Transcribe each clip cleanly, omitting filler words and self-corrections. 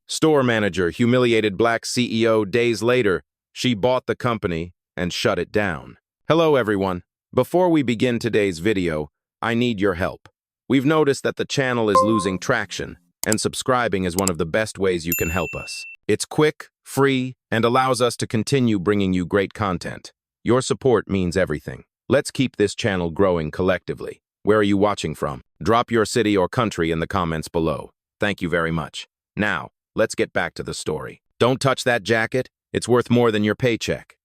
Store manager humiliated black CEO days later. She bought the company and shut it down. Hello everyone. Before we begin today's video, I need your help. We've noticed that the channel is losing traction, and subscribing is one of the best ways you can help us. It's quick, free, and allows us to continue bringing you great content. Your support means everything. Let's keep this channel growing collectively. Where are you watching from? Drop your city or country in the comments below. Thank you very much. Now, let's get back to the story. Don't touch that jacket. It's worth more than your paycheck.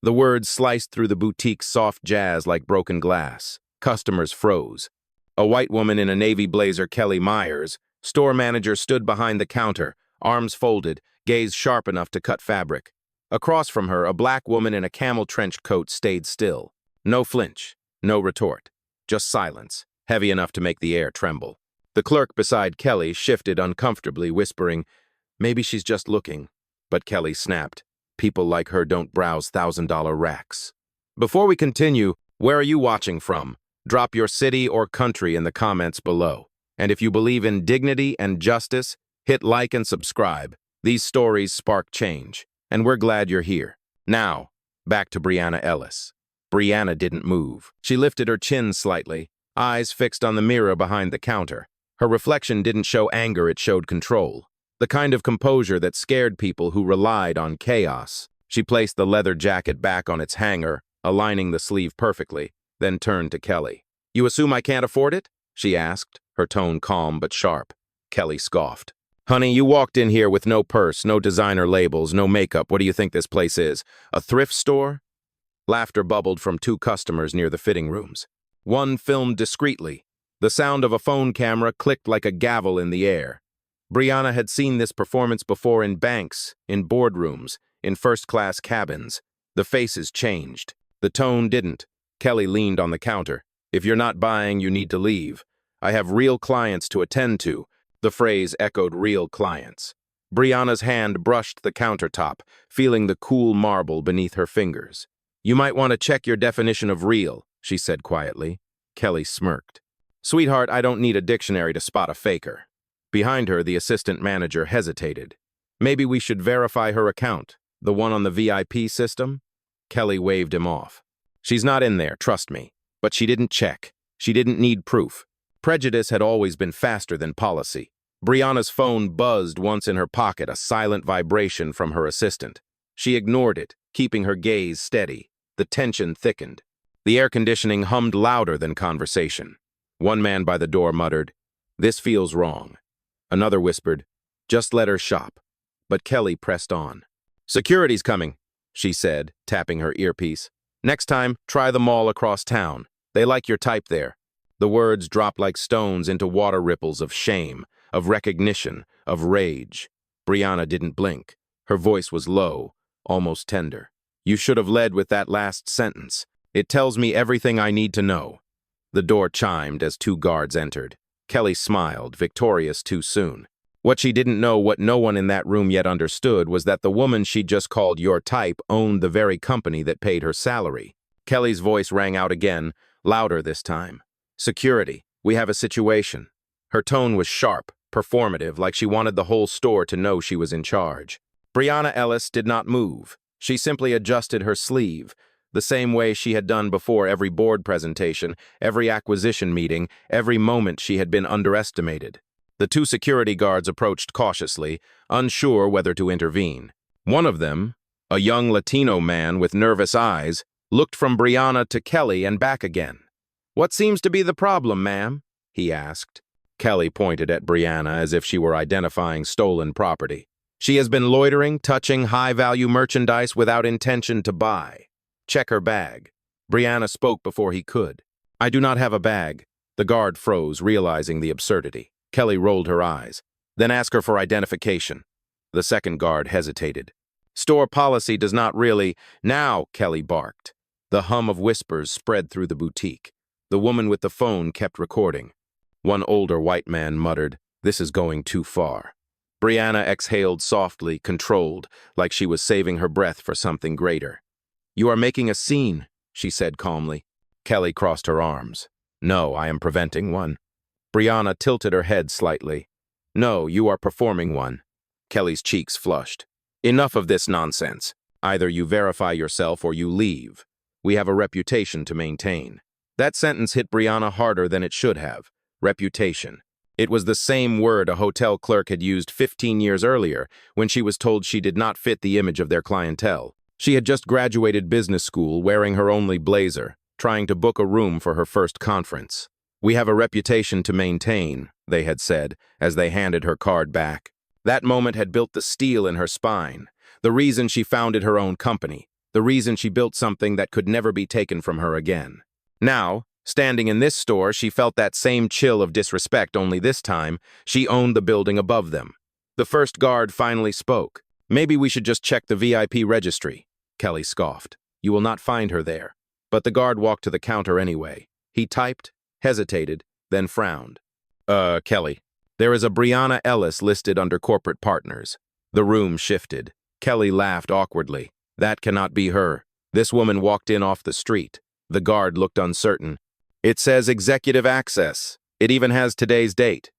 The words sliced through the boutique's soft jazz like broken glass. Customers froze. A white woman in a navy blazer, Kelly Myers, store manager, stood behind the counter, arms folded, gaze sharp enough to cut fabric. Across from her, a black woman in a camel trench coat stayed still. No flinch, no retort, just silence, heavy enough to make the air tremble. The clerk beside Kelly shifted uncomfortably, whispering, "Maybe she's just looking." But Kelly snapped, "People like her don't browse $1,000 racks." Before we continue, where are you watching from? Drop your city or country in the comments below. And if you believe in dignity and justice, hit like and subscribe. These stories spark change, and we're glad you're here. Now, back to Brianna Ellis. Brianna didn't move. She lifted her chin slightly, eyes fixed on the mirror behind the counter. Her reflection didn't show anger, it showed control. The kind of composure that scared people who relied on chaos. She placed the leather jacket back on its hanger, aligning the sleeve perfectly, then turned to Kelly. "You assume I can't afford it?" she asked, her tone calm but sharp. Kelly scoffed. "Honey, you walked in here with no purse, no designer labels, no makeup. What do you think this place is? A thrift store?" Laughter bubbled from two customers near the fitting rooms. One filmed discreetly. The sound of a phone camera clicked like a gavel in the air. Brianna had seen this performance before in banks, in boardrooms, in first-class cabins. The faces changed. The tone didn't. Kelly leaned on the counter. "If you're not buying, you need to leave. I have real clients to attend to." The phrase echoed real clients. Brianna's hand brushed the countertop, feeling the cool marble beneath her fingers. "You might want to check your definition of real," she said quietly. Kelly smirked. "Sweetheart, I don't need a dictionary to spot a faker." Behind her, the assistant manager hesitated. "Maybe we should verify her account, the one on the VIP system?" Kelly waved him off. "She's not in there, trust me." But she didn't check. She didn't need proof. Prejudice had always been faster than policy. Brianna's phone buzzed once in her pocket, a silent vibration from her assistant. She ignored it, keeping her gaze steady. The tension thickened. The air conditioning hummed louder than conversation. One man by the door muttered, "This feels wrong." Another whispered, "Just let her shop." But Kelly pressed on. "Security's coming," she said, tapping her earpiece. "Next time, try the mall across town. They like your type there." The words dropped like stones into water ripples of shame, of recognition, of rage. Brianna didn't blink. Her voice was low, almost tender. "You should have led with that last sentence. It tells me everything I need to know." The door chimed as two guards entered. Kelly smiled, victorious too soon. What she didn't know, what no one in that room yet understood, was that the woman she'd just called your type owned the very company that paid her salary. Kelly's voice rang out again, louder this time. "Security, we have a situation." Her tone was sharp, performative, like she wanted the whole store to know she was in charge. Brianna Ellis did not move. She simply adjusted her sleeve, the same way she had done before every board presentation, every acquisition meeting, every moment she had been underestimated. The two security guards approached cautiously, unsure whether to intervene. One of them, a young Latino man with nervous eyes, looked from Brianna to Kelly and back again. "What seems to be the problem, ma'am?" he asked. Kelly pointed at Brianna as if she were identifying stolen property. "She has been loitering, touching high-value merchandise without intention to buy. Check her bag." Brianna spoke before he could. "I do not have a bag." The guard froze, realizing the absurdity. Kelly rolled her eyes. "Then ask her for identification." The second guard hesitated. "Store policy does not really—" "Now," Kelly barked. The hum of whispers spread through the boutique. The woman with the phone kept recording. One older white man muttered, "This is going too far." Brianna exhaled softly, controlled, like she was saving her breath for something greater. "You are making a scene," she said calmly. Kelly crossed her arms. "No, I am preventing one." Brianna tilted her head slightly. "No, you are performing one." Kelly's cheeks flushed. Enough of this nonsense. Either you verify yourself or you leave. We have a reputation to maintain. That sentence hit Brianna harder than it should have. Reputation. It was the same word a hotel clerk had used 15 years earlier when she was told she did not fit the image of their clientele. She had just graduated business school wearing her only blazer, trying to book a room for her first conference. We have a reputation to maintain, they had said, as they handed her card back. That moment had built the steel in her spine, the reason she founded her own company, the reason she built something that could never be taken from her again. Now, standing in this store, she felt that same chill of disrespect, only this time, she owned the building above them. The first guard finally spoke. Maybe we should just check the VIP registry, Kelly scoffed. You will not find her there. But the guard walked to the counter anyway. He typed, hesitated, then frowned. Kelly. There is a Brianna Ellis listed under corporate partners. The room shifted. Kelly laughed awkwardly. That cannot be her. This woman walked in off the street. The guard looked uncertain. It says executive access. It even has today's date.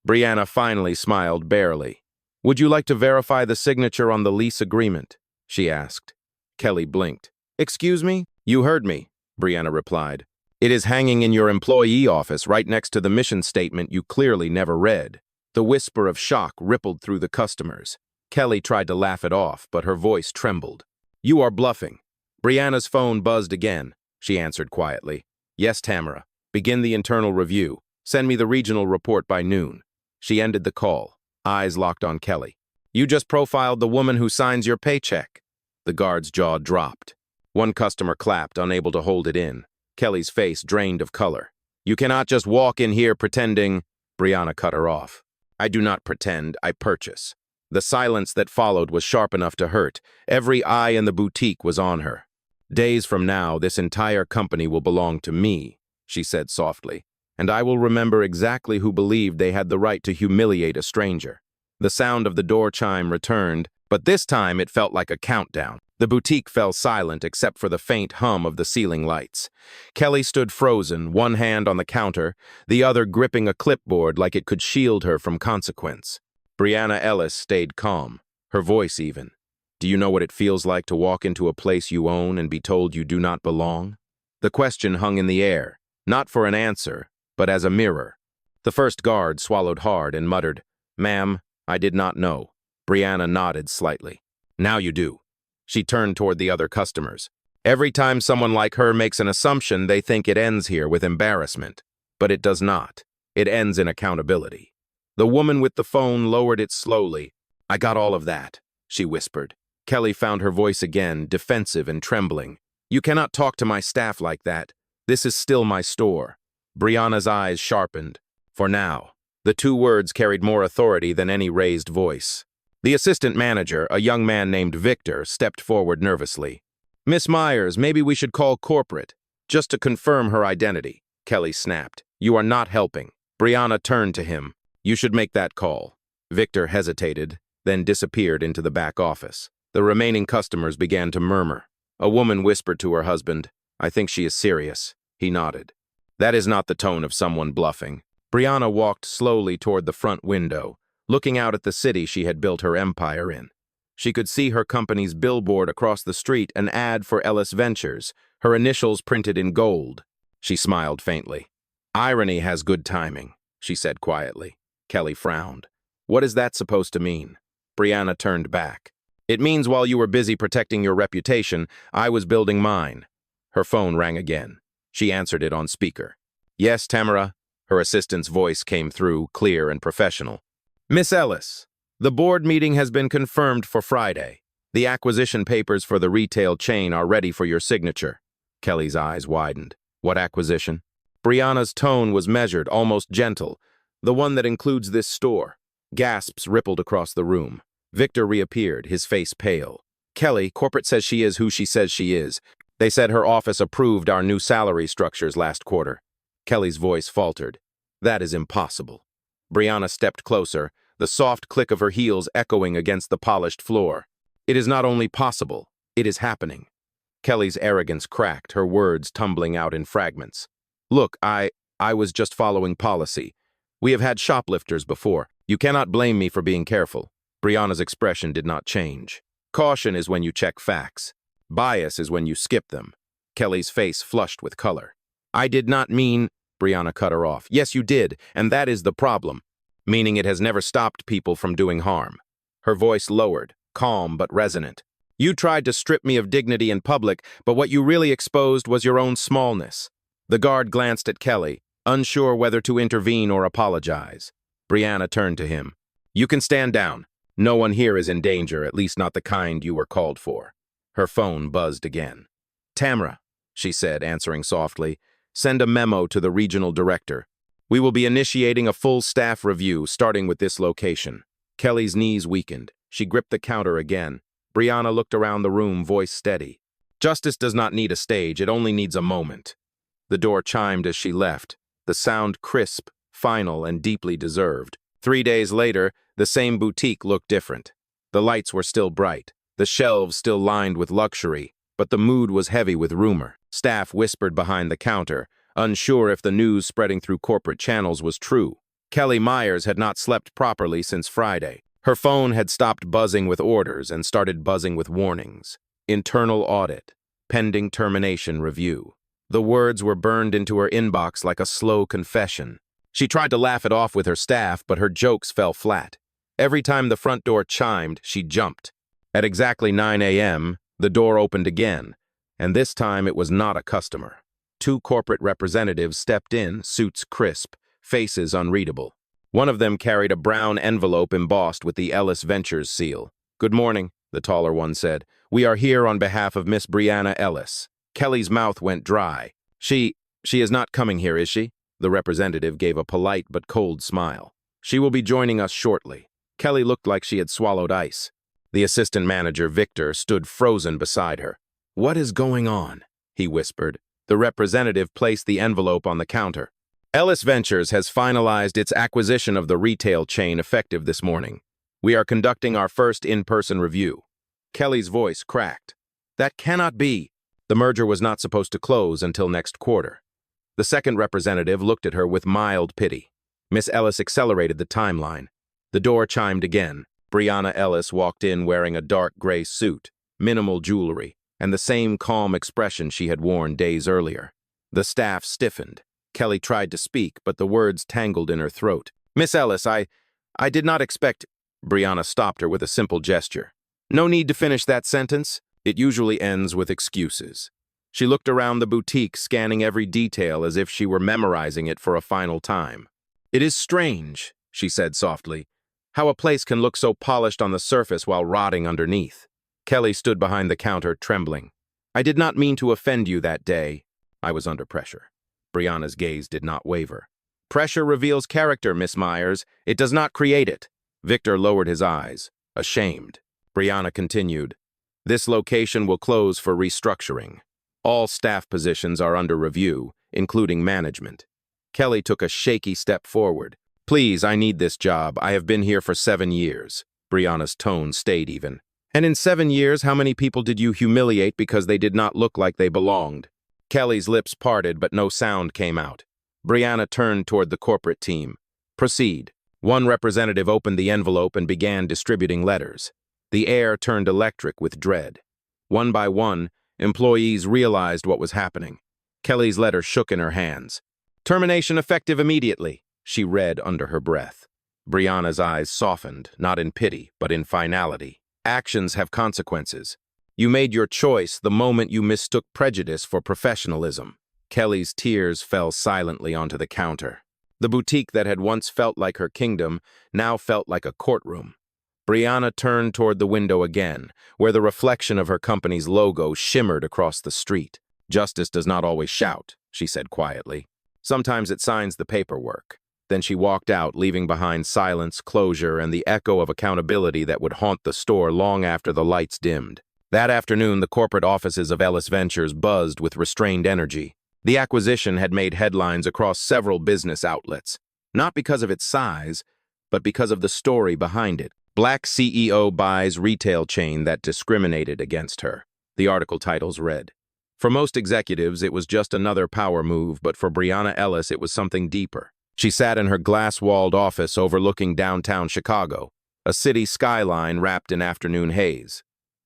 Brianna finally smiled barely. Would you like to verify the signature on the lease agreement? She asked. Kelly blinked. Excuse me? You heard me, Brianna replied. It is hanging in your employee office right next to the mission statement you clearly never read. The whisper of shock rippled through the customers. Kelly tried to laugh it off, but her voice trembled. You are bluffing. Brianna's phone buzzed again. She answered quietly. Yes, Tamara. Begin the internal review. Send me the regional report by noon. She ended the call, eyes locked on Kelly. You just profiled the woman who signs your paycheck. The guard's jaw dropped. One customer clapped, unable to hold it in. Kelly's face drained of color. You cannot just walk in here pretending. Brianna cut her off. I do not pretend, I purchase. The silence that followed was sharp enough to hurt. Every eye in the boutique was on her. Days from now, this entire company will belong to me, she said softly, and I will remember exactly who believed they had the right to humiliate a stranger. The sound of the door chime returned, but this time it felt like a countdown. The boutique fell silent except for the faint hum of the ceiling lights. Kelly stood frozen, one hand on the counter, the other gripping a clipboard like it could shield her from consequence. Brianna Ellis stayed calm, her voice even. Do you know what it feels like to walk into a place you own and be told you do not belong? The question hung in the air, not for an answer, but as a mirror. The first guard swallowed hard and muttered, Ma'am, I did not know. Brianna nodded slightly. Now you do. She turned toward the other customers. Every time someone like her makes an assumption, they think it ends here with embarrassment. But it does not. It ends in accountability. The woman with the phone lowered it slowly. I got all of that, she whispered. Kelly found her voice again, defensive and trembling. You cannot talk to my staff like that. This is still my store. Brianna's eyes sharpened. For now. The two words carried more authority than any raised voice. The assistant manager, a young man named Victor, stepped forward nervously. Miss Myers, maybe we should call corporate, just to confirm her identity. Kelly snapped. You are not helping. Brianna turned to him. You should make that call. Victor hesitated, then disappeared into the back office. The remaining customers began to murmur. A woman whispered to her husband, I think she is serious. He nodded. That is not the tone of someone bluffing. Brianna walked slowly toward the front window, looking out at the city she had built her empire in. She could see her company's billboard across the street, an ad for Ellis Ventures, her initials printed in gold. She smiled faintly. Irony has good timing, she said quietly. Kelly frowned. What is that supposed to mean? Brianna turned back. It means while you were busy protecting your reputation, I was building mine. Her phone rang again. She answered it on speaker. Yes, Tamara. Her assistant's voice came through, clear and professional. Miss Ellis, the board meeting has been confirmed for Friday. The acquisition papers for the retail chain are ready for your signature. Kelly's eyes widened. What acquisition? Brianna's tone was measured, almost gentle. The one that includes this store. Gasps rippled across the room. Victor reappeared, his face pale. Kelly, corporate says she is who she says she is. They said her office approved our new salary structures last quarter. Kelly's voice faltered. That is impossible. Brianna stepped closer, the soft click of her heels echoing against the polished floor. It is not only possible, it is happening. Kelly's arrogance cracked, her words tumbling out in fragments. Look, I was just following policy. We have had shoplifters before. You cannot blame me for being careful. Brianna's expression did not change. Caution is when you check facts. Bias is when you skip them. Kelly's face flushed with color. I did not mean, Brianna cut her off. Yes, you did, and that is the problem. Meaning it has never stopped people from doing harm. Her voice lowered, calm but resonant. You tried to strip me of dignity in public, but what you really exposed was your own smallness. The guard glanced at Kelly, unsure whether to intervene or apologize. Brianna turned to him. You can stand down. No one here is in danger, at least not the kind you were called for. Her phone buzzed again. Tamra, she said, answering softly, send a memo to the regional director. We will be initiating a full staff review, starting with this location. Kelly's knees weakened. She gripped the counter again. Brianna looked around the room, voice steady. Justice does not need a stage, it only needs a moment. The door chimed as she left, the sound crisp, final, and deeply deserved. 3 days later, the same boutique looked different. The lights were still bright, the shelves still lined with luxury, but the mood was heavy with rumor. Staff whispered behind the counter, unsure if the news spreading through corporate channels was true. Kelly Myers had not slept properly since Friday. Her phone had stopped buzzing with orders and started buzzing with warnings. Internal audit. Pending termination review. The words were burned into her inbox like a slow confession. She tried to laugh it off with her staff, but her jokes fell flat. Every time the front door chimed, she jumped. At exactly 9 a.m., the door opened again, and this time it was not a customer. 2 corporate representatives stepped in, suits crisp, faces unreadable. One of them carried a brown envelope embossed with the Ellis Ventures seal. Good morning, the taller one said. We are here on behalf of Miss Brianna Ellis. Kelly's mouth went dry. She is not coming here, is she? The representative gave a polite but cold smile. She will be joining us shortly. Kelly looked like she had swallowed ice. The assistant manager, Victor, stood frozen beside her. What is going on? He whispered. The representative placed the envelope on the counter. Ellis Ventures has finalized its acquisition of the retail chain effective this morning. We are conducting our first in-person review. Kelly's voice cracked. That cannot be. The merger was not supposed to close until next quarter. The second representative looked at her with mild pity. Miss Ellis accelerated the timeline. The door chimed again. Brianna Ellis walked in wearing a dark gray suit, minimal jewelry, and the same calm expression she had worn days earlier. The staff stiffened. Kelly tried to speak, but the words tangled in her throat. Miss Ellis, I did not expect... Brianna stopped her with a simple gesture. No need to finish that sentence. It usually ends with excuses. She looked around the boutique, scanning every detail as if she were memorizing it for a final time. It is strange, she said softly, how a place can look so polished on the surface while rotting underneath. Kelly stood behind the counter, trembling. I did not mean to offend you that day. I was under pressure. Brianna's gaze did not waver. Pressure reveals character, Miss Myers. It does not create it. Victor lowered his eyes, ashamed. Brianna continued. This location will close for restructuring. All staff positions are under review, including management. Kelly took a shaky step forward. Please, I need this job. I have been here for 7 years. Brianna's tone stayed even. And in 7 years, how many people did you humiliate because they did not look like they belonged? Kelly's lips parted, but no sound came out. Brianna turned toward the corporate team. Proceed. One representative opened the envelope and began distributing letters. The air turned electric with dread. One by one, employees realized what was happening. Kelly's letter shook in her hands. Termination effective immediately, she read under her breath. Brianna's eyes softened, not in pity, but in finality. Actions have consequences. You made your choice the moment you mistook prejudice for professionalism. Kelly's tears fell silently onto the counter. The boutique that had once felt like her kingdom now felt like a courtroom. Brianna turned toward the window again, where the reflection of her company's logo shimmered across the street. Justice does not always shout, she said quietly. Sometimes it signs the paperwork. Then she walked out, leaving behind silence, closure, and the echo of accountability that would haunt the store long after the lights dimmed. That afternoon, the corporate offices of Ellis Ventures buzzed with restrained energy. The acquisition had made headlines across several business outlets, not because of its size, but because of the story behind it. Black CEO buys retail chain that discriminated against her. The article titles read. For most executives, it was just another power move, but for Brianna Ellis, it was something deeper. She sat in her glass-walled office overlooking downtown Chicago. a city skyline wrapped in afternoon haze.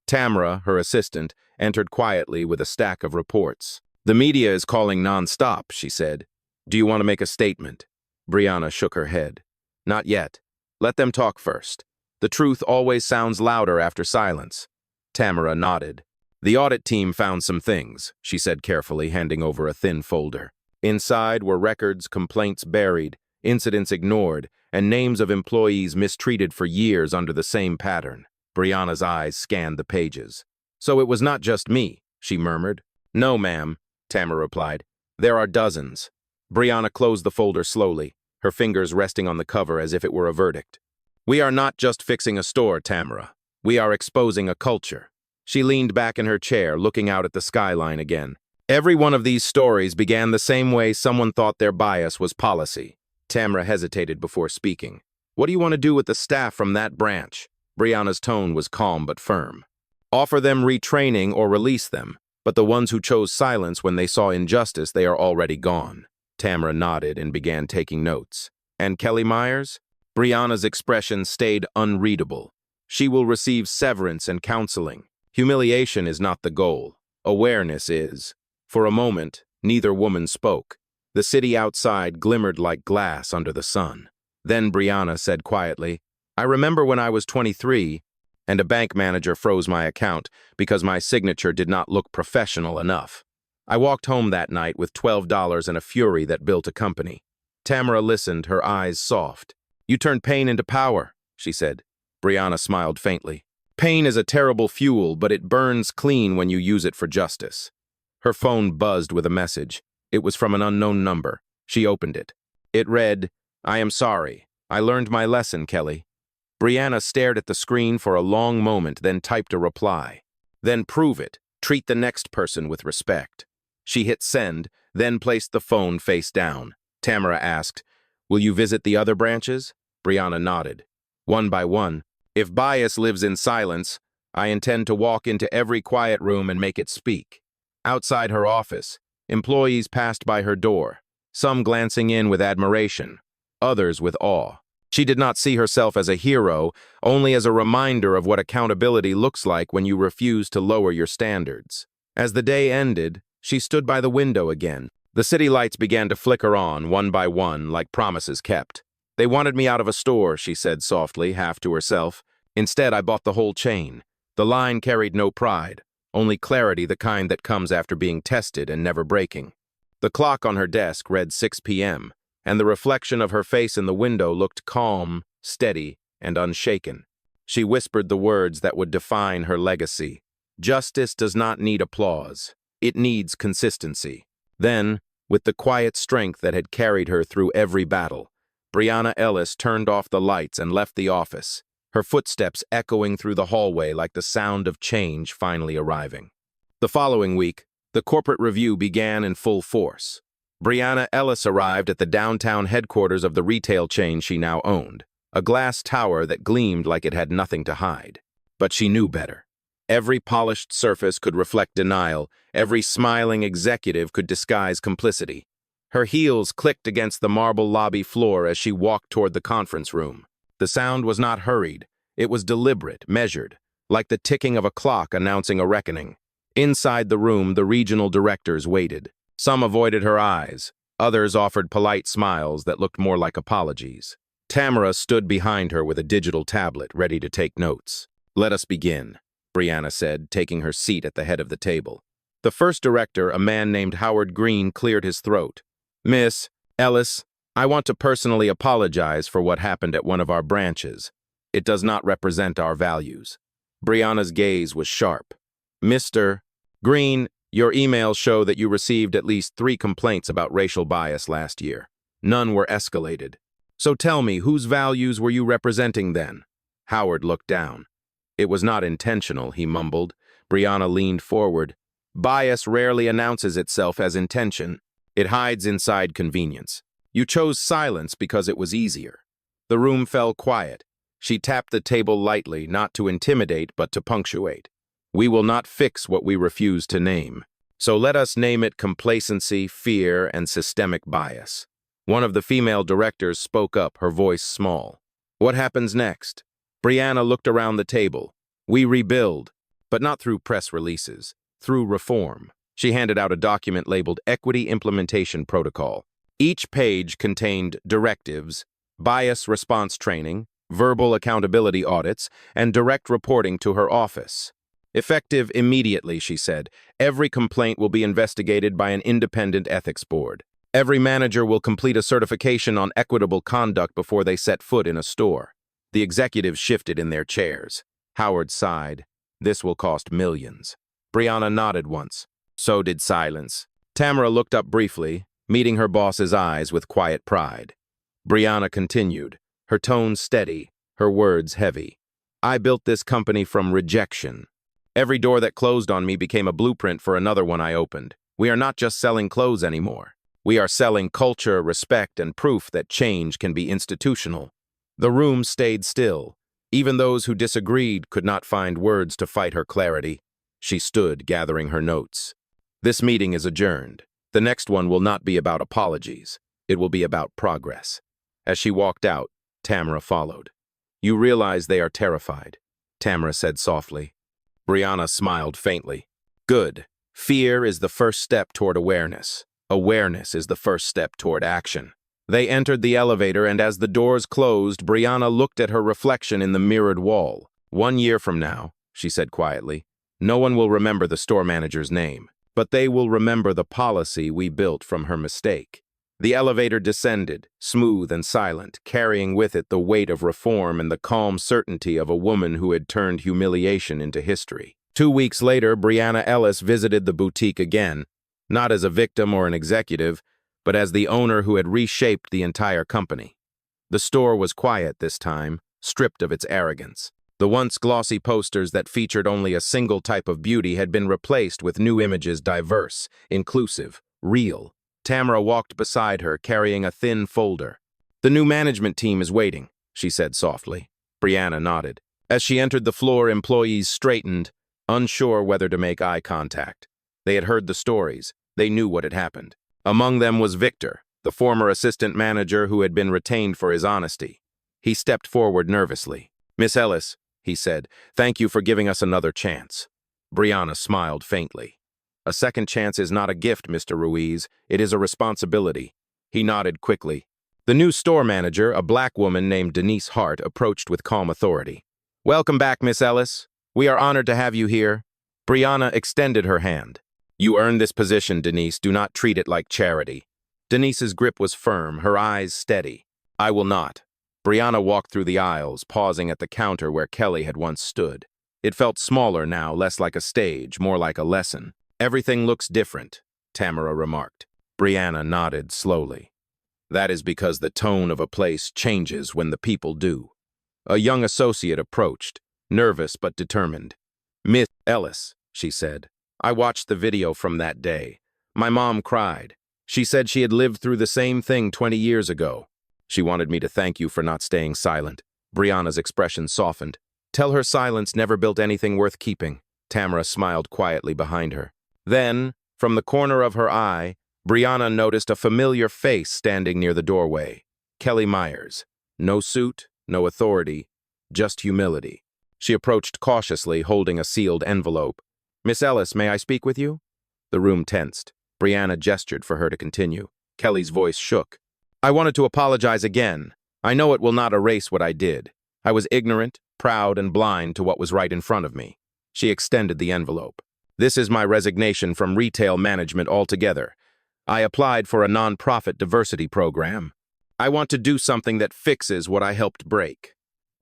Tamara, her assistant, entered quietly with a stack of reports. "The media is calling non-stop," she said. "Do you want to make a statement?" Brianna shook her head. "Not yet. Let them talk first. The truth always sounds louder after silence." Tamara nodded. "The audit team found some things," she said carefully, handing over a thin folder. Inside were records, complaints buried, incidents ignored, and names of employees mistreated for years under the same pattern. Brianna's eyes scanned the pages. "So it was not just me," she murmured. "No, ma'am," Tamara replied. "There are dozens." Brianna closed the folder slowly, her fingers resting on the cover as if it were a verdict. "We are not just fixing a store, Tamara. We are exposing a culture." She leaned back in her chair, looking out at the skyline again. "Every one of these stories began the same way someone thought their bias was policy." Tamara hesitated before speaking. "What do you want to do with the staff from that branch?" Brianna's tone was calm but firm. "Offer them retraining or release them, but the ones who chose silence when they saw injustice, they are already gone." Tamara nodded and began taking notes. "And Kelly Myers?" Brianna's expression stayed unreadable. "She will receive severance and counseling. Humiliation is not the goal. Awareness is." For a moment, neither woman spoke. The city outside glimmered like glass under the sun. Then Brianna said quietly, "I remember when I was 23, and a bank manager froze my account because my signature did not look professional enough. I walked home that night with $12 and a fury that built a company." Tamara listened, her eyes soft. "You turned pain into power," she said. Brianna smiled faintly. "Pain is a terrible fuel, but it burns clean when you use it for justice." Her phone buzzed with a message. It was from an unknown number. She opened it. It read, "I am sorry. I learned my lesson, Kelly." Brianna stared at the screen for a long moment, then typed a reply. "Then prove it. Treat the next person with respect." She hit send, then placed the phone face down. Tamara asked, "Will you visit the other branches?" Brianna nodded. "One by one. If bias lives in silence, I intend to walk into every quiet room and make it speak." Outside her office, employees passed by her door, some glancing in with admiration, others with awe. She did not see herself as a hero, only as a reminder of what accountability looks like when you refuse to lower your standards. As the day ended, she stood by the window again. The city lights began to flicker on, one by one, like promises kept. "They wanted me out of a store," she said softly, half to herself. "Instead, I bought the whole chain." The line carried no pride, only clarity, the kind that comes after being tested and never breaking. The clock on her desk read 6 p.m., and the reflection of her face in the window looked calm, steady, and unshaken. She whispered the words that would define her legacy. "Justice does not need applause. It needs consistency." Then, with the quiet strength that had carried her through every battle, Brianna Ellis turned off the lights and left the office, her footsteps echoing through the hallway like the sound of change finally arriving. The following week, the corporate review began in full force. Brianna Ellis arrived at the downtown headquarters of the retail chain she now owned, a glass tower that gleamed like it had nothing to hide. But she knew better. Every polished surface could reflect denial, every smiling executive could disguise complicity. Her heels clicked against the marble lobby floor as she walked toward the conference room. The sound was not hurried, it was deliberate, measured, like the ticking of a clock announcing a reckoning. Inside the room, the regional directors waited. Some avoided her eyes, others offered polite smiles that looked more like apologies. Tamara stood behind her with a digital tablet, ready to take notes. "Let us begin," Brianna said, taking her seat at the head of the table. The first director, a man named Howard Green, cleared his throat. "Miss Ellis, I want to personally apologize for what happened at one of our branches. It does not represent our values." Brianna's gaze was sharp. "Mr. Green, your emails show that you received at least 3 complaints about racial bias last year. None were escalated. So tell me, whose values were you representing then?" Howard looked down. "It was not intentional," he mumbled. Brianna leaned forward. "Bias rarely announces itself as intention. It hides inside convenience. You chose silence because it was easier." The room fell quiet. She tapped the table lightly, not to intimidate, but to punctuate. "We will not fix what we refuse to name. So let us name it complacency, fear, and systemic bias." One of the female directors spoke up, her voice small. "What happens next?" Brianna looked around the table. We rebuild, but not through press releases, through reform. She handed out a document labeled Equity Implementation Protocol. Each page contained directives, bias response training, verbal accountability audits, and direct reporting to her office. Effective immediately, she said. Every complaint will be investigated by an independent ethics board. Every manager will complete a certification on equitable conduct before they set foot in a store. The executives shifted in their chairs. Howard sighed. This will cost millions. Brianna nodded once. So did silence. Tamara looked up briefly, meeting her boss's eyes with quiet pride. Brianna continued, her tone steady, her words heavy. I built this company from rejection. Every door that closed on me became a blueprint for another one I opened. We are not just selling clothes anymore. We are selling culture, respect, and proof that change can be institutional. The room stayed still. Even those who disagreed could not find words to fight her clarity. She stood, gathering her notes. This meeting is adjourned. The next one will not be about apologies. It will be about progress. As she walked out, Tamara followed. You realize they are terrified, Tamara said softly. Brianna smiled faintly. Good. Fear is the first step toward awareness. Awareness is the first step toward action. They entered the elevator, and as the doors closed, Brianna looked at her reflection in the mirrored wall. 1 year from now, she said quietly, no one will remember the store manager's name, but they will remember the policy we built from her mistake. The elevator descended, smooth and silent, carrying with it the weight of reform and the calm certainty of a woman who had turned humiliation into history. 2 weeks later, Brianna Ellis visited the boutique again, not as a victim or an executive, but as the owner who had reshaped the entire company. The store was quiet this time, stripped of its arrogance. The once glossy posters that featured only a single type of beauty had been replaced with new images diverse, inclusive, real. Tamara walked beside her, carrying a thin folder. The new management team is waiting, she said softly. Brianna nodded. As she entered the floor, employees straightened, unsure whether to make eye contact. They had heard the stories. They knew what had happened. Among them was Victor, the former assistant manager who had been retained for his honesty. He stepped forward nervously. Miss Ellis, he said, thank you for giving us another chance. Brianna smiled faintly. A second chance is not a gift, Mr. Ruiz. It is a responsibility. He nodded quickly. The new store manager, a black woman named Denise Hart, approached with calm authority. Welcome back, Miss Ellis. We are honored to have you here. Brianna extended her hand. You earned this position, Denise. Do not treat it like charity. Denise's grip was firm, her eyes steady. I will not. Brianna walked through the aisles, pausing at the counter where Kelly had once stood. It felt smaller now, less like a stage, more like a lesson. Everything looks different, Tamara remarked. Brianna nodded slowly. That is because the tone of a place changes when the people do. A young associate approached, nervous but determined. Miss Ellis, she said. I watched the video from that day. My mom cried. She said she had lived through the same thing 20 years ago. She wanted me to thank you for not staying silent. Brianna's expression softened. Tell her silence never built anything worth keeping. Tamara smiled quietly behind her. Then, from the corner of her eye, Brianna noticed a familiar face standing near the doorway. Kelly Myers. No suit, no authority, just humility. She approached cautiously, holding a sealed envelope. Miss Ellis, may I speak with you? The room tensed. Brianna gestured for her to continue. Kelly's voice shook. I wanted to apologize again. I know it will not erase what I did. I was ignorant, proud, and blind to what was right in front of me. She extended the envelope. This is my resignation from retail management altogether. I applied for a nonprofit diversity program. I want to do something that fixes what I helped break.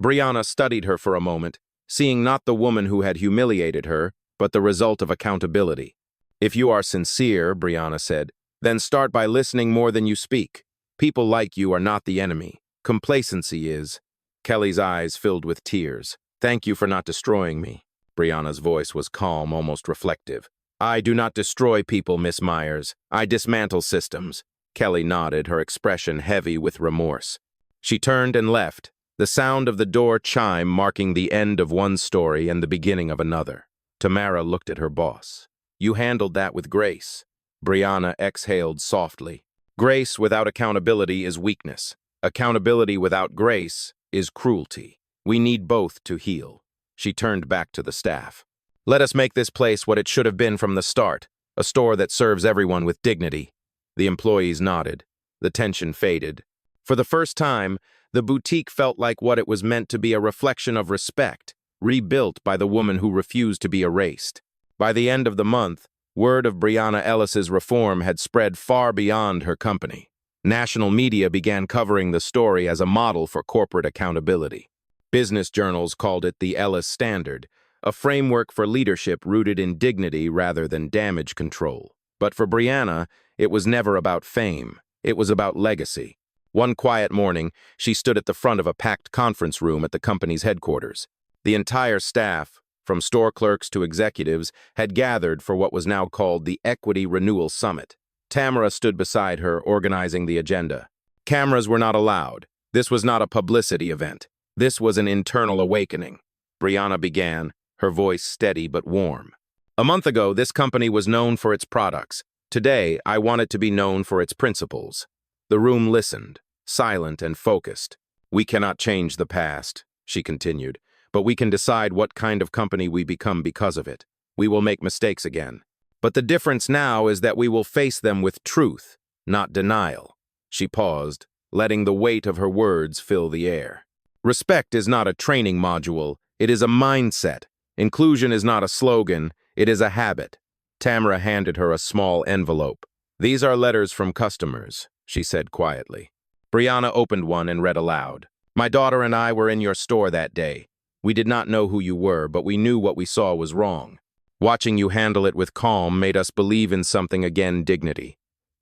Brianna studied her for a moment, seeing not the woman who had humiliated her, but the result of accountability. If you are sincere, Brianna said, then start by listening more than you speak. People like you are not the enemy. Complacency is. Kelly's eyes filled with tears. Thank you for not destroying me. Brianna's voice was calm, almost reflective. I do not destroy people, Miss Myers. I dismantle systems. Kelly nodded, her expression heavy with remorse. She turned and left, the sound of the door chime marking the end of one story and the beginning of another. Tamara looked at her boss. You handled that with grace. Brianna exhaled softly. Grace without accountability is weakness. Accountability without grace is cruelty. We need both to heal. She turned back to the staff. Let us make this place what it should have been from the start, a store that serves everyone with dignity. The employees nodded. The tension faded. For the first time, the boutique felt like what it was meant to be, a reflection of respect, rebuilt by the woman who refused to be erased. By the end of the month, word of Brianna Ellis's reform had spread far beyond her company. National media began covering the story as a model for corporate accountability. Business journals called it the Ellis Standard, a framework for leadership rooted in dignity rather than damage control. But for Brianna, it was never about fame. It was about legacy. One quiet morning, she stood at the front of a packed conference room at the company's headquarters. The entire staff, from store clerks to executives, had gathered for what was now called the Equity Renewal Summit. Tamara stood beside her, organizing the agenda. Cameras were not allowed. This was not a publicity event. This was an internal awakening. Brianna began, her voice steady but warm. A month ago, this company was known for its products. Today, I want it to be known for its principles. The room listened, silent and focused. We cannot change the past, she continued, but we can decide what kind of company we become because of it. We will make mistakes again. But the difference now is that we will face them with truth, not denial. She paused, letting the weight of her words fill the air. Respect is not a training module, it is a mindset. Inclusion is not a slogan, it is a habit. Tamara handed her a small envelope. These are letters from customers, she said quietly. Brianna opened one and read aloud. My daughter and I were in your store that day. We did not know who you were, but we knew what we saw was wrong. Watching you handle it with calm made us believe in something again, dignity.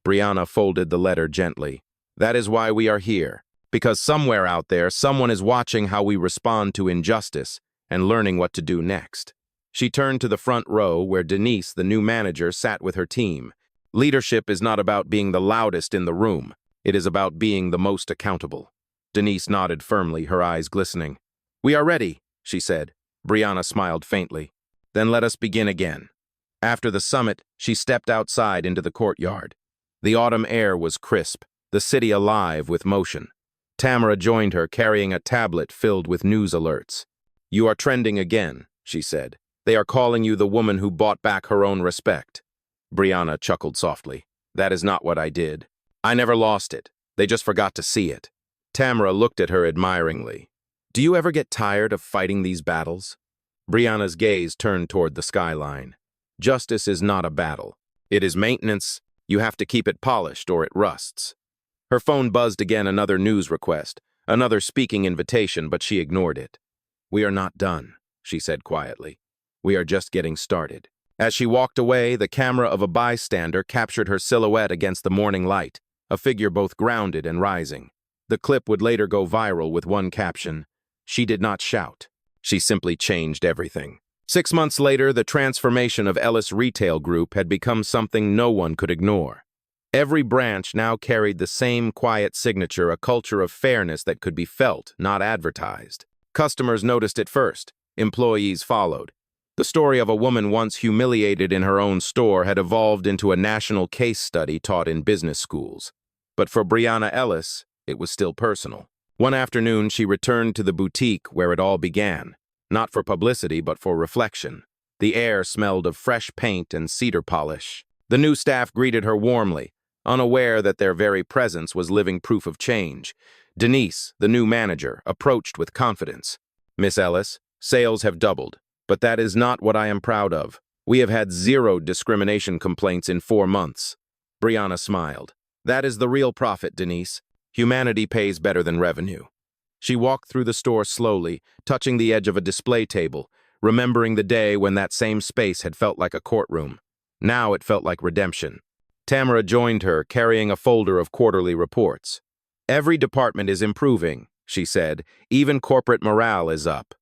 Brianna folded the letter gently. That is why we are here. Because somewhere out there, someone is watching how we respond to injustice and learning what to do next. She turned to the front row where Denise, the new manager, sat with her team. Leadership is not about being the loudest in the room. It is about being the most accountable. Denise nodded firmly, her eyes glistening. We are ready, she said. Brianna smiled faintly. Then let us begin again. After the summit, she stepped outside into the courtyard. The autumn air was crisp, the city alive with motion. Tamara joined her, carrying a tablet filled with news alerts. You are trending again, she said. They are calling you the woman who bought back her own respect. Brianna chuckled softly. That is not what I did. I never lost it. They just forgot to see it. Tamara looked at her admiringly. Do you ever get tired of fighting these battles? Brianna's gaze turned toward the skyline. Justice is not a battle. It is maintenance. You have to keep it polished or it rusts. Her phone buzzed again, another news request, another speaking invitation, but she ignored it. We are not done, she said quietly. We are just getting started. As she walked away, the camera of a bystander captured her silhouette against the morning light, a figure both grounded and rising. The clip would later go viral with one caption. She did not shout. She simply changed everything. 6 months later, the transformation of Ellis Retail Group had become something no one could ignore. Every branch now carried the same quiet signature, a culture of fairness that could be felt, not advertised. Customers noticed it first. Employees followed. The story of a woman once humiliated in her own store had evolved into a national case study taught in business schools. But for Brianna Ellis, it was still personal. One afternoon, she returned to the boutique where it all began, not for publicity but for reflection. The air smelled of fresh paint and cedar polish. The new staff greeted her warmly, unaware that their very presence was living proof of change. Denise, the new manager, approached with confidence. Miss Ellis, sales have doubled, but that is not what I am proud of. We have had 0 discrimination complaints in 4 months. Brianna smiled. That is the real profit, Denise. Humanity pays better than revenue. She walked through the store slowly, touching the edge of a display table, remembering the day when that same space had felt like a courtroom. Now it felt like redemption. Tamara joined her, carrying a folder of quarterly reports. Every department is improving, she said. Even corporate morale is up.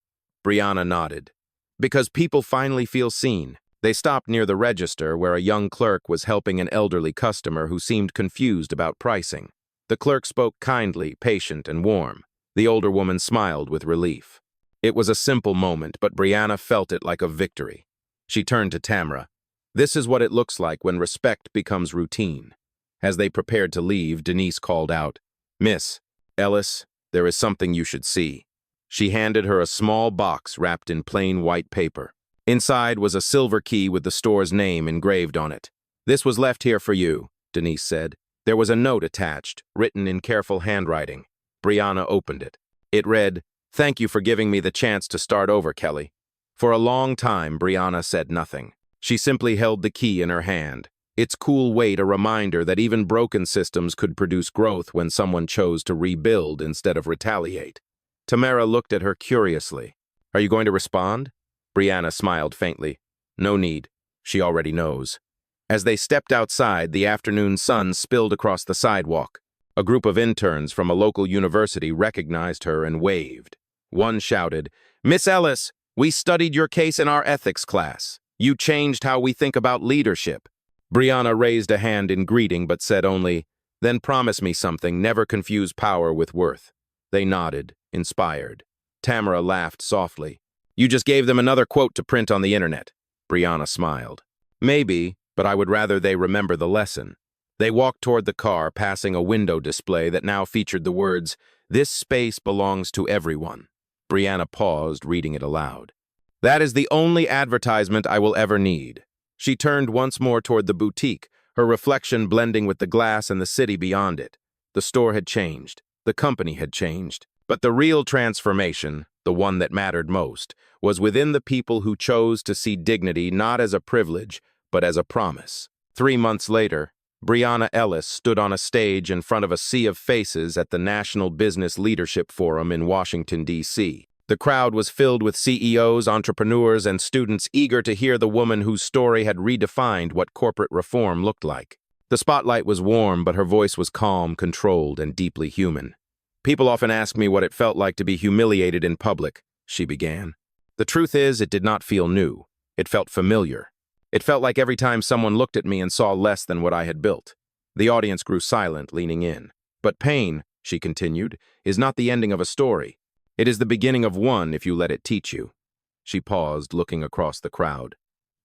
Brianna nodded. Because people finally feel seen. They stopped near the register where a young clerk was helping an elderly customer who seemed confused about pricing. The clerk spoke kindly, patient, and warm. The older woman smiled with relief. It was a simple moment, but Brianna felt it like a victory. She turned to Tamara. This is what it looks like when respect becomes routine. As they prepared to leave, Denise called out, Miss Ellis, there is something you should see. She handed her a small box wrapped in plain white paper. Inside was a silver key with the store's name engraved on it. "This was left here for you," Denise said. There was a note attached, written in careful handwriting. Brianna opened it. It read, "Thank you for giving me the chance to start over, Kelly." For a long time, Brianna said nothing. She simply held the key in her hand. Its cool weight a reminder that even broken systems could produce growth when someone chose to rebuild instead of retaliate. Tamara looked at her curiously. "Are you going to respond?" Brianna smiled faintly. "No need. She already knows." As they stepped outside, the afternoon sun spilled across the sidewalk. A group of interns from a local university recognized her and waved. One shouted, "Miss Ellis, we studied your case in our ethics class. You changed how we think about leadership." Brianna raised a hand in greeting but said only, "Then promise me something, never confuse power with worth." They nodded, inspired. Tamara laughed softly. "You just gave them another quote to print on the internet." Brianna smiled. "Maybe, but I would rather they remember the lesson." They walked toward the car, passing a window display that now featured the words, "This space belongs to everyone." Brianna paused, reading it aloud. "That is the only advertisement I will ever need." She turned once more toward the boutique, her reflection blending with the glass and the city beyond it. The store had changed. The company had changed. But the real transformation, the one that mattered most, was within the people who chose to see dignity not as a privilege, but as a promise. 3 months later, Brianna Ellis stood on a stage in front of a sea of faces at the National Business Leadership Forum in Washington, D.C. The crowd was filled with CEOs, entrepreneurs, and students eager to hear the woman whose story had redefined what corporate reform looked like. The spotlight was warm, but her voice was calm, controlled, and deeply human. "People often ask me what it felt like to be humiliated in public," she began. "The truth is, it did not feel new. It felt familiar. It felt like every time someone looked at me and saw less than what I had built." The audience grew silent, leaning in. "But pain," she continued, "is not the ending of a story. It is the beginning of one if you let it teach you." She paused, looking across the crowd.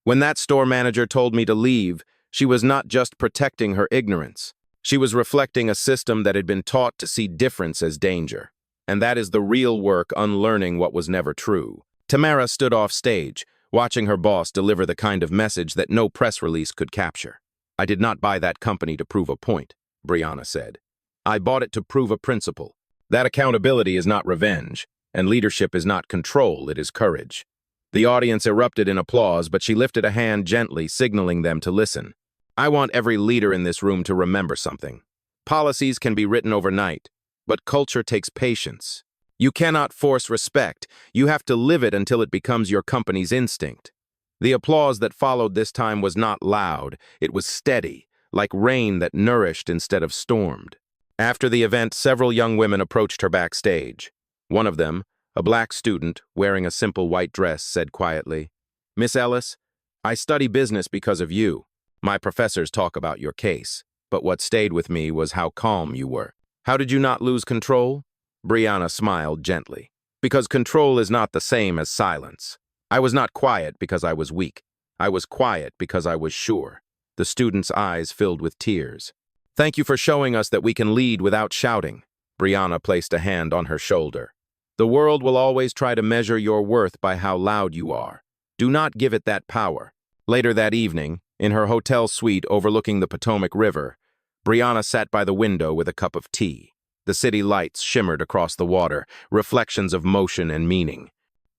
"When that store manager told me to leave, she was not just protecting her ignorance. She was reflecting a system that had been taught to see difference as danger. And that is the real work, unlearning what was never true." Tamara stood off stage, watching her boss deliver the kind of message that no press release could capture. "I did not buy that company to prove a point," Brianna said. "I bought it to prove a principle. That accountability is not revenge, and leadership is not control, it is courage." The audience erupted in applause, but she lifted a hand gently, signaling them to listen. "I want every leader in this room to remember something. Policies can be written overnight, but culture takes patience. You cannot force respect. You have to live it until it becomes your company's instinct." The applause that followed this time was not loud. It was steady, like rain that nourished instead of stormed. After the event, several young women approached her backstage. One of them, a black student wearing a simple white dress, said quietly, "Miss Ellis, I study business because of you. My professors talk about your case, but what stayed with me was how calm you were. How did you not lose control?" Brianna smiled gently. "Because control is not the same as silence. I was not quiet because I was weak. I was quiet because I was sure." The student's eyes filled with tears. "Thank you for showing us that we can lead without shouting." Brianna placed a hand on her shoulder. "The world will always try to measure your worth by how loud you are. Do not give it that power." Later that evening, in her hotel suite overlooking the Potomac River, Brianna sat by the window with a cup of tea. The city lights shimmered across the water, reflections of motion and meaning.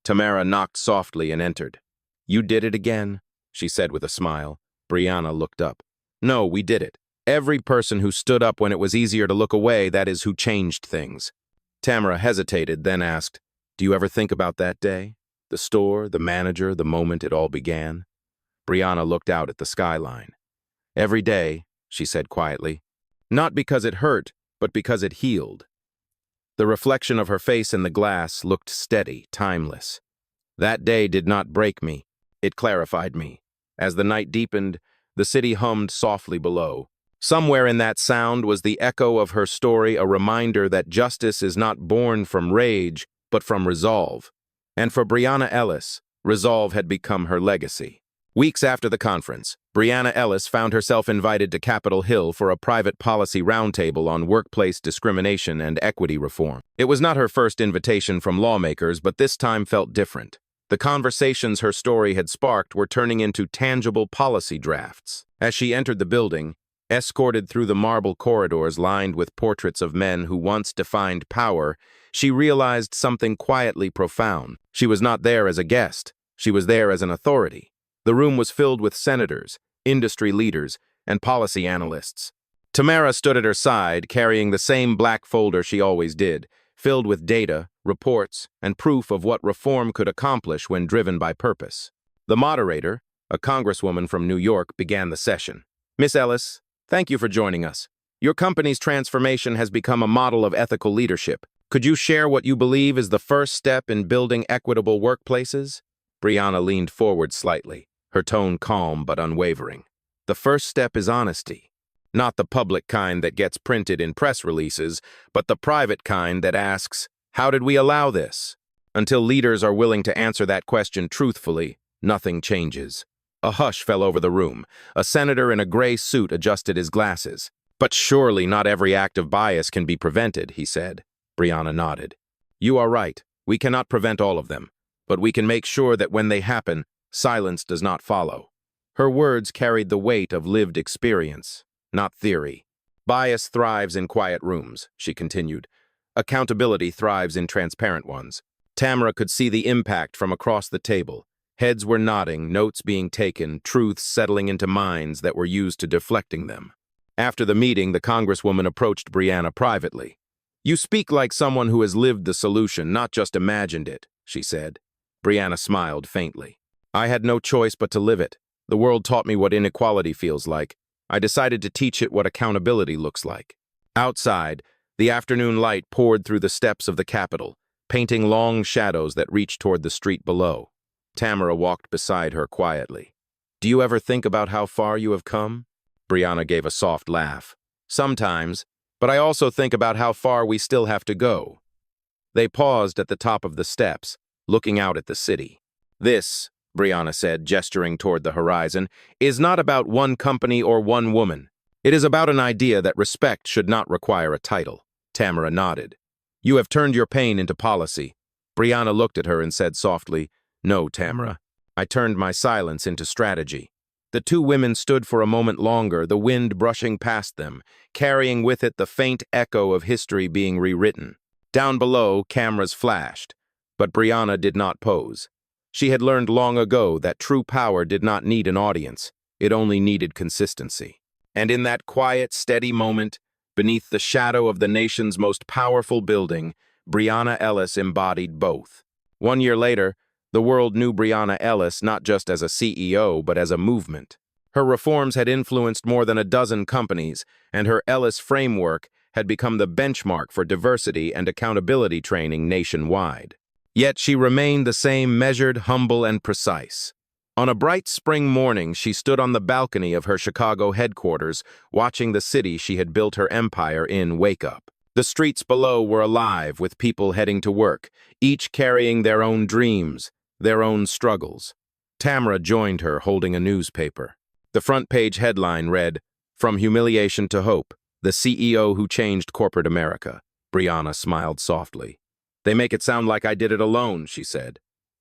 Tamara knocked softly and entered. "You did it again," she said with a smile. Brianna looked up. "No, we did it. Every person who stood up when it was easier to look away, that is who changed things." Tamara hesitated, then asked, "Do you ever think about that day? The store, the manager, the moment it all began?" Brianna looked out at the skyline. "Every day," she said quietly. "Not because it hurt, but because it healed." The reflection of her face in the glass looked steady, timeless. "That day did not break me. It clarified me." As the night deepened, the city hummed softly below. Somewhere in that sound was the echo of her story, a reminder that justice is not born from rage, but from resolve. And for Brianna Ellis, resolve had become her legacy. Weeks after the conference, Brianna Ellis found herself invited to Capitol Hill for a private policy roundtable on workplace discrimination and equity reform. It was not her first invitation from lawmakers, but this time felt different. The conversations her story had sparked were turning into tangible policy drafts. As she entered the building, escorted through the marble corridors lined with portraits of men who once defined power, she realized something quietly profound. She was not there as a guest. She was there as an authority. The room was filled with senators, industry leaders, and policy analysts. Tamara stood at her side, carrying the same black folder she always did, filled with data, reports, and proof of what reform could accomplish when driven by purpose. The moderator, a congresswoman from New York, began the session. Miss Ellis, thank you for joining us. Your company's transformation has become a model of ethical leadership. Could you share what you believe is the first step in building equitable workplaces? Brianna leaned forward slightly, her tone calm but unwavering. The first step is honesty. Not the public kind that gets printed in press releases, but the private kind that asks, how did we allow this? Until leaders are willing to answer that question truthfully, nothing changes. A hush fell over the room. A senator in a gray suit adjusted his glasses. But surely not every act of bias can be prevented, he said. Brianna nodded. You are right. We cannot prevent all of them, but we can make sure that when they happen, silence does not follow. Her words carried the weight of lived experience, not theory. Bias thrives in quiet rooms, she continued. Accountability thrives in transparent ones. Tamara could see the impact from across the table. Heads were nodding, notes being taken, truths settling into minds that were used to deflecting them. After the meeting, the congresswoman approached Brianna privately. You speak like someone who has lived the solution, not just imagined it, she said. Brianna smiled faintly. I had no choice but to live it. The world taught me what inequality feels like. I decided to teach it what accountability looks like. Outside, the afternoon light poured through the steps of the Capitol, painting long shadows that reached toward the street below. Tamara walked beside her quietly. Do you ever think about how far you have come? Brianna gave a soft laugh. Sometimes, but I also think about how far we still have to go. They paused at the top of the steps, looking out at the city. This, Brianna said, gesturing toward the horizon, is not about one company or one woman. It is about an idea that respect should not require a title. Tamara nodded. You have turned your pain into policy. Brianna looked at her and said softly, No, Tamara. I turned my silence into strategy. The two women stood for a moment longer, the wind brushing past them, carrying with it the faint echo of history being rewritten. Down below, cameras flashed, but Brianna did not pose. She had learned long ago that true power did not need an audience, it only needed consistency. And in that quiet, steady moment, beneath the shadow of the nation's most powerful building, Brianna Ellis embodied both. 1 year later, the world knew Brianna Ellis not just as a CEO, but as a movement. Her reforms had influenced more than a dozen companies, and her Ellis framework had become the benchmark for diversity and accountability training nationwide. Yet she remained the same, measured, humble, and precise. On a bright spring morning, she stood on the balcony of her Chicago headquarters, watching the city she had built her empire in wake up. The streets below were alive with people heading to work, each carrying their own dreams, their own struggles. Tamara joined her, holding a newspaper. The front page headline read, From Humiliation to Hope, the CEO who changed corporate America. Brianna smiled softly. They make it sound like I did it alone, she said.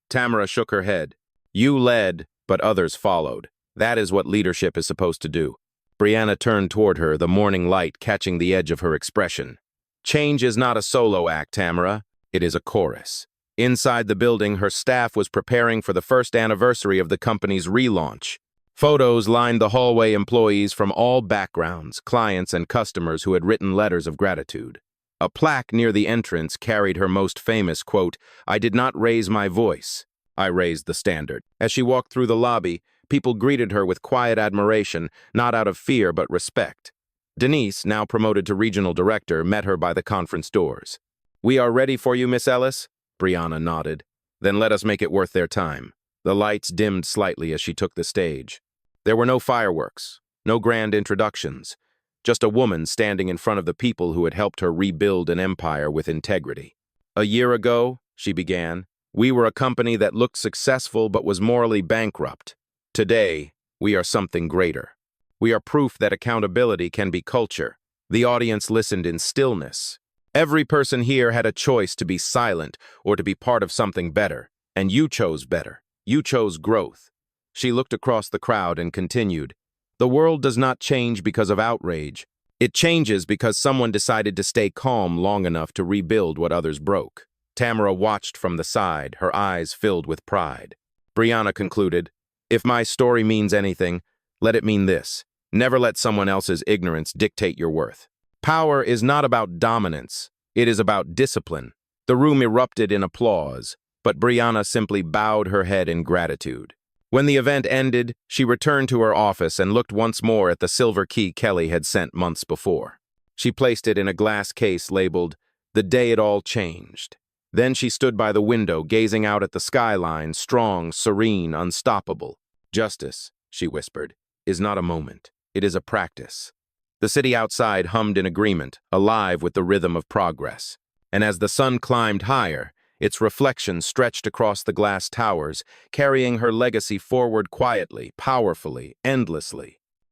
Tamara shook her head. You led, but others followed. That is what leadership is supposed to do. Brianna turned toward her, the morning light catching the edge of her expression. Change is not a solo act, Tamara. It is a chorus. Inside the building, her staff was preparing for the first anniversary of the company's relaunch. Photos lined the hallway, employees from all backgrounds, clients and customers who had written letters of gratitude. A plaque near the entrance carried her most famous quote, I did not raise my voice. I raised the standard. As she walked through the lobby, people greeted her with quiet admiration, not out of fear but respect. Denise, now promoted to regional director, met her by the conference doors. We are ready for you, Miss Ellis? Brianna nodded. Then let us make it worth their time. The lights dimmed slightly as she took the stage. There were no fireworks, no grand introductions, just a woman standing in front of the people who had helped her rebuild an empire with integrity. A year ago, she began, we were a company that looked successful but was morally bankrupt. Today, we are something greater. We are proof that accountability can be culture. The audience listened in stillness. Every person here had a choice to be silent or to be part of something better, and you chose better. You chose growth. She looked across the crowd and continued, "The world does not change because of outrage. It changes because someone decided to stay calm long enough to rebuild what others broke." Tamara watched from the side, her eyes filled with pride. Brianna concluded, "If my story means anything, let it mean this. Never let someone else's ignorance dictate your worth. Power is not about dominance. It is about discipline." The room erupted in applause, but Brianna simply bowed her head in gratitude. When the event ended, she returned to her office and looked once more at the silver key Kelly had sent months before. She placed it in a glass case labeled, "The Day It All Changed." Then she stood by the window, gazing out at the skyline, strong, serene, unstoppable. "Justice," she whispered, "is not a moment. It is a practice." The city outside hummed in agreement, alive with the rhythm of progress. And as the sun climbed higher, its reflection stretched across the glass towers, carrying her legacy forward quietly, powerfully, endlessly.